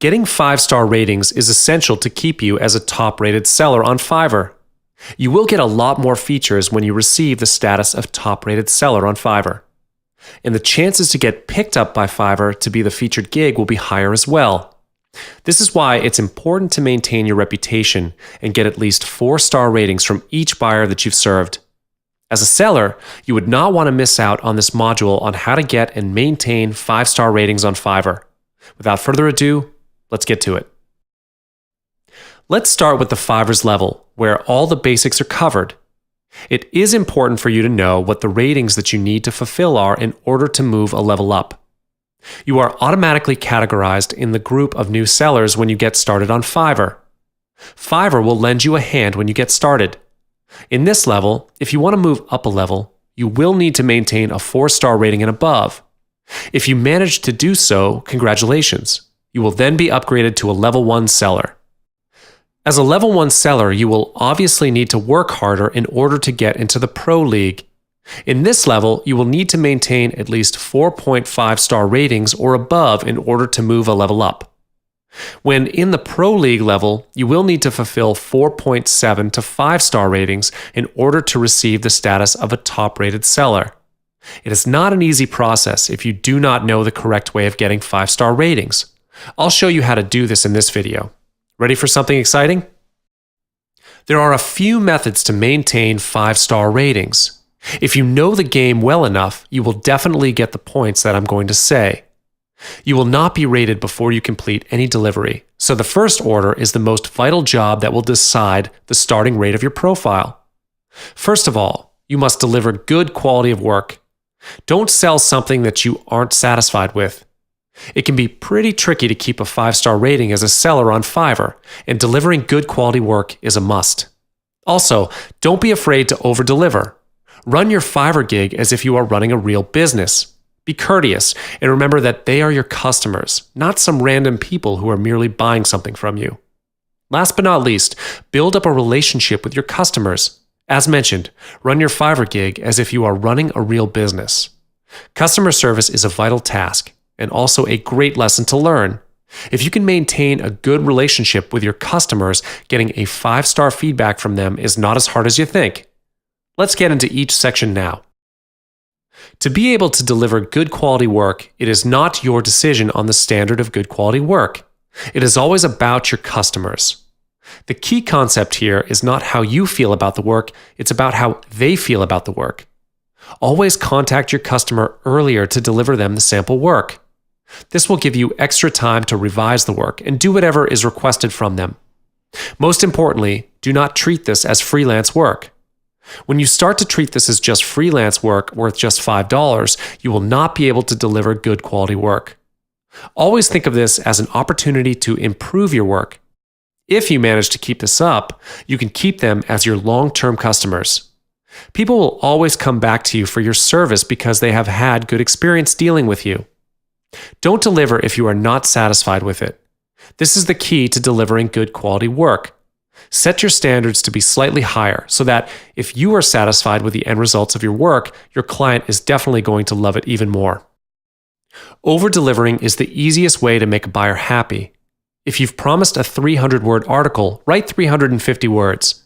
Getting 5-star ratings is essential to keep you as a top-rated seller on Fiverr. You will get a lot more features when you receive the status of top-rated seller on Fiverr. And the chances to get picked up by Fiverr to be the featured gig will be higher as well. This is why it's important to maintain your reputation and get at least 4-star ratings from each buyer that you've served. As a seller, you would not want to miss out on this module on how to get and maintain 5-star ratings on Fiverr. Without further ado, let's get to it. Let's start with the Fiverr's level, where all the basics are covered. It is important for you to know what the ratings that you need to fulfill are in order to move a level up. You are automatically categorized in the group of new sellers when you get started on Fiverr. Fiverr will lend you a hand when you get started. In this level, if you want to move up a level, you will need to maintain a 4-star rating and above. If you manage to do so, congratulations. You will then be upgraded to a level 1 seller. As a level 1 seller, you will obviously need to work harder in order to get into the Pro League. In this level, you will need to maintain at least 4.5-star ratings or above in order to move a level up. When in the Pro League level, you will need to fulfill 4.7 to 5-star ratings in order to receive the status of a top-rated seller. It is not an easy process if you do not know the correct way of getting 5-star ratings. I'll show you how to do this in this video. Ready for something exciting? There are a few methods to maintain 5-star ratings. If you know the game well enough, you will definitely get the points that I'm going to say. You will not be rated before you complete any delivery, so the first order is the most vital job that will decide the starting rate of your profile. First of all, you must deliver good quality of work. Don't sell something that you aren't satisfied with. It can be pretty tricky to keep a 5-star rating as a seller on Fiverr, and delivering good quality work is a must. Also, don't be afraid to over-deliver. Run your Fiverr gig as if you are running a real business. Be courteous, and remember that they are your customers, not some random people who are merely buying something from you. Last but not least, build up a relationship with your customers. As mentioned, run your Fiverr gig as if you are running a real business. Customer service is a vital task, and also a great lesson to learn. If you can maintain a good relationship with your customers, getting a 5-star feedback from them is not as hard as you think. Let's get into each section now. To be able to deliver good quality work, it is not your decision on the standard of good quality work. It is always about your customers. The key concept here is not how you feel about the work, it's about how they feel about the work. Always contact your customer earlier to deliver them the sample work. This will give you extra time to revise the work and do whatever is requested from them. Most importantly, do not treat this as freelance work. When you start to treat this as just freelance work worth just $5, you will not be able to deliver good quality work. Always think of this as an opportunity to improve your work. If you manage to keep this up, you can keep them as your long-term customers. People will always come back to you for your service because they have had good experience dealing with you. Don't deliver if you are not satisfied with it. This is the key to delivering good quality work. Set your standards to be slightly higher so that if you are satisfied with the end results of your work, your client is definitely going to love it even more. Over-delivering is the easiest way to make a buyer happy. If you've promised a 300-word article, write 350 words.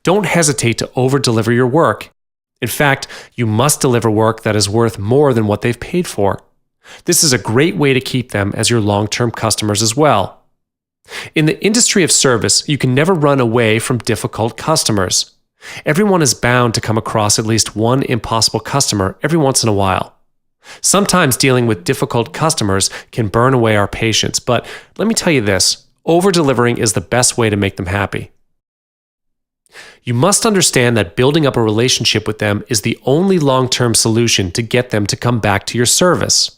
Don't hesitate to over-deliver your work. In fact, you must deliver work that is worth more than what they've paid for. This is a great way to keep them as your long-term customers as well. In the industry of service, you can never run away from difficult customers. Everyone is bound to come across at least one impossible customer every once in a while. Sometimes dealing with difficult customers can burn away our patience, but let me tell you this, over-delivering is the best way to make them happy. You must understand that building up a relationship with them is the only long-term solution to get them to come back to your service.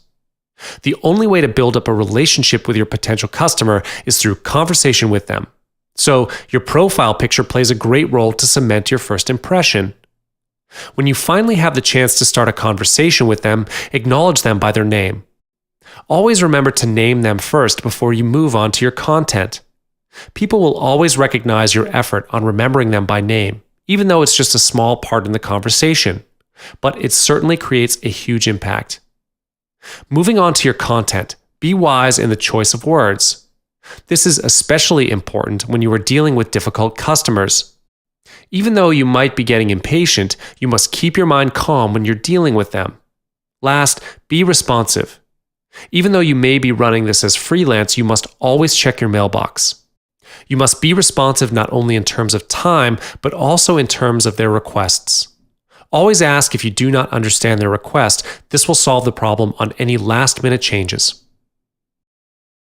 The only way to build up a relationship with your potential customer is through conversation with them. So your profile picture plays a great role to cement your first impression. When you finally have the chance to start a conversation with them, acknowledge them by their name. Always remember to name them first before you move on to your content. People will always recognize your effort on remembering them by name, even though it's just a small part in the conversation. But it certainly creates a huge impact. Moving on to your content, be wise in the choice of words. This is especially important when you are dealing with difficult customers. Even though you might be getting impatient, you must keep your mind calm when you're dealing with them. Last, be responsive. Even though you may be running this as freelance, you must always check your mailbox. You must be responsive not only in terms of time, but also in terms of their requests. Always ask if you do not understand their request. This will solve the problem on any last-minute changes.